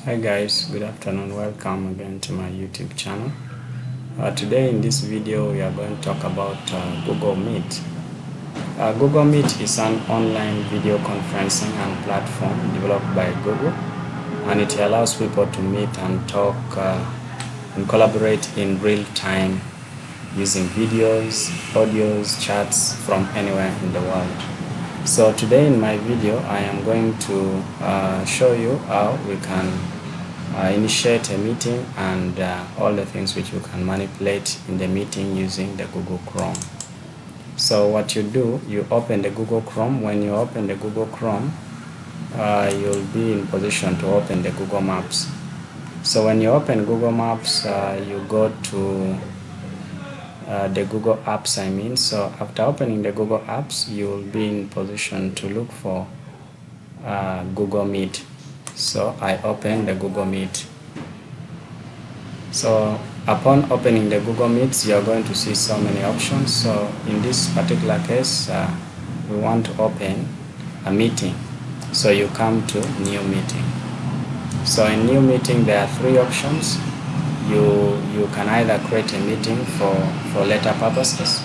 Hi guys, good afternoon. Welcome again to my YouTube channel. Today in this video we are going to talk about Google Meet. Google Meet is an online video conferencing and platform developed by Google, and it allows people to meet and talk and collaborate in real time using videos, audios, chats from anywhere in the world. So today in my video I am going to show you how we can initiate a meeting and all the things which you can manipulate in the meeting using the Google Chrome. So what you do, you open the Google Chrome. When you open the Google Chrome, you'll be in position to open the Google Maps. So when you open Google Maps, you go to the Google Apps, So after opening the Google Apps, you will be in position to look for Google Meet. So I open the Google Meet. So upon opening the Google Meet, you are going to see so many options. So in this particular case, we want to open a meeting. So you come to new meeting. So in new meeting, there are three options. You can either create a meeting for later purposes,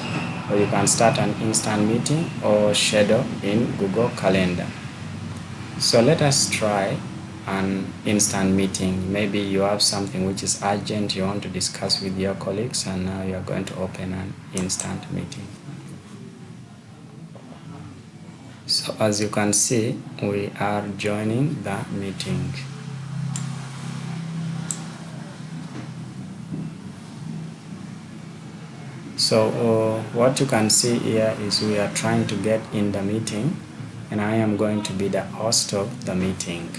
or you can start an instant meeting or schedule in Google Calendar. So let us try an instant meeting. Maybe you have something which is urgent you want to discuss with your colleagues, and now you are going to open an instant meeting. So as you can see, we are joining the meeting. So what you can see here is we are trying to get in the meeting, and I am going to be the host of the meeting.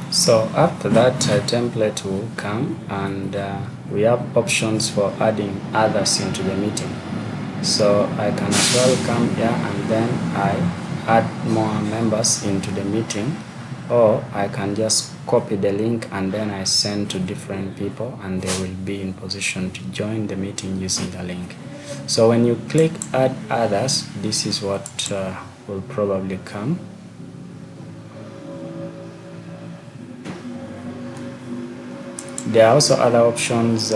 So after that, template will come, and we have options for adding others into the meeting. So I can as well come here and then I add more members into the meeting, or I can just copy the link and then I send to different people, and they will be in position to join the meeting using the link. So when you click add others, this is what will probably come. There are also other options.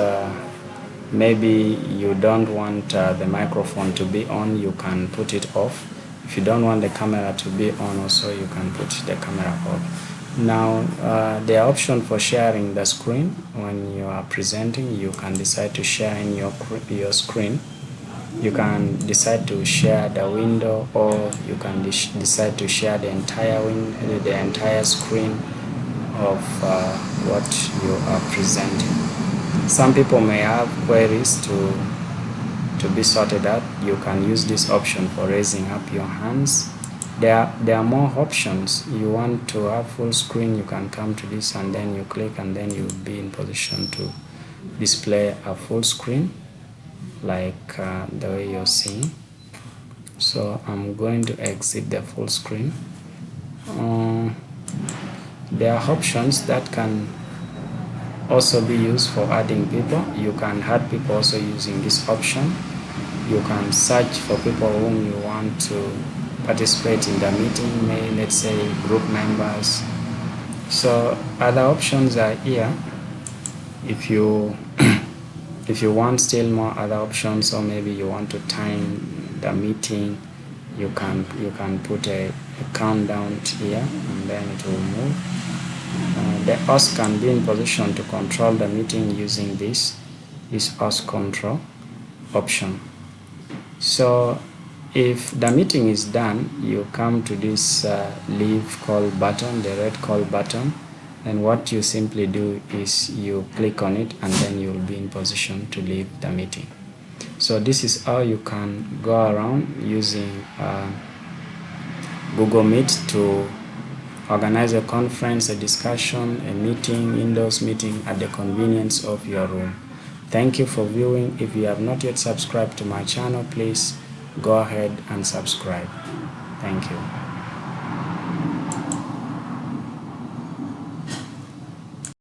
Maybe you don't want the microphone to be on, you can put it off. If you don't want the camera to be on also, you can put the camera off. Now there are options for sharing the screen. When you are presenting, you can decide to share in your screen. You can decide to share the window, or you can decide to share the entire screen of what you are presenting. Some people may have queries to be sorted out. You can use this option for raising up your hands. There are more options. You want to have full screen, you can come to this and then you click, and then you'll be in position to display a full screen like the way you're seeing. So I'm going to exit the full screen. There are options that can also be used for adding people. You can add people also using this option. You can search for people whom you want to participate in the meeting, let's say group members. So other options are here. If you if you want still more other options, or maybe you want to time the meeting, you can put a countdown here, and then it will move. The host can be in position to control the meeting using this host control option. So if the meeting is done, you come to this leave call button, the red call button, and what you simply do is you click on it, and then you will be in position to leave the meeting. So this is how you can go around using Google Meet to organize a conference, a discussion, a meeting, indoors meeting at the convenience of your room. Thank you for viewing. If you have not yet subscribed to my channel, please go ahead and subscribe. Thank you.